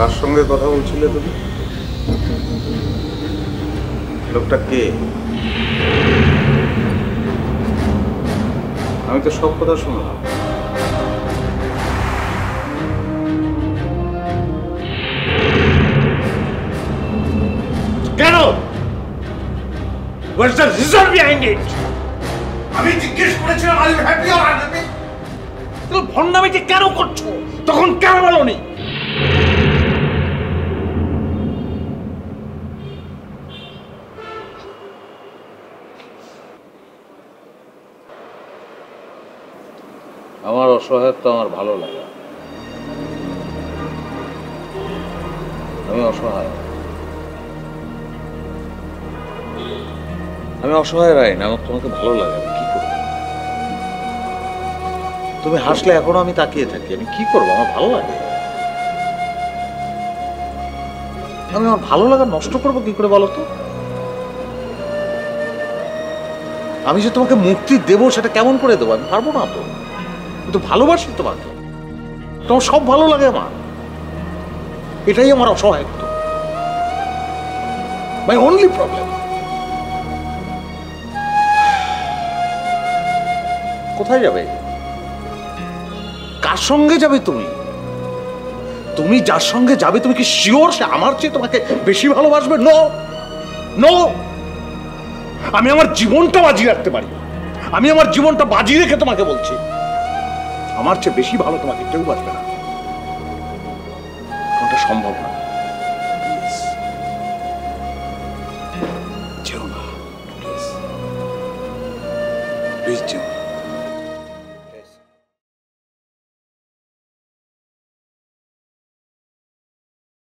কার সঙ্গে কথা বলছিলে তুমি? লোকটা কে? আমি তো সব কথা শুনলাম। কেন? What's the reason behind it? আমি জিজ্ঞেস করেছিলাম are you happy or unhappy? তুমি ভন্ডামিটি কেন করছো? তখন কেন বলোনি? আমার অসহায়ত্ব আমার ভালো লাগে। আমি অসহায়। আমি অসহায় রাই না, আমার তোমাকে ভালো লাগে। আমি কি করবো? তুমি হাসলে এখনো আমি তাকিয়ে থাকি। আমি কি করবো? আমার ভালো লাগে। আমি আমার ভালো লাগা নষ্ট করবো কি করে বলো তো? আমি যে তোমাকে মুক্তি দেবো সেটা কেমন করে দেবো? আমি পারবো না তো। কিন্তু ভালোবাসি তোমাকে, তোমার সব ভালো লাগে আমার। এটাই আমার অসহায়ত্ব, মাই অনলি প্রবলেম। কোথায় যাবে? কার সঙ্গে যাবে তুমি? তুমি যার সঙ্গে যাবে তুমি কি শিওর সে আমার চেয়ে তোমাকে বেশি ভালোবাসবে? No no. আমি আমার জীবনটা বাজি রাখতে পারি। আমি আমার জীবনটা বাজি রেখে তোমাকে বলছি, আমার চেয়ে বেশি ভালো তোমাকে কেউ বাসবে না। ওটা সম্ভব না। যেও না প্লিজ, প্লিজ যেও না।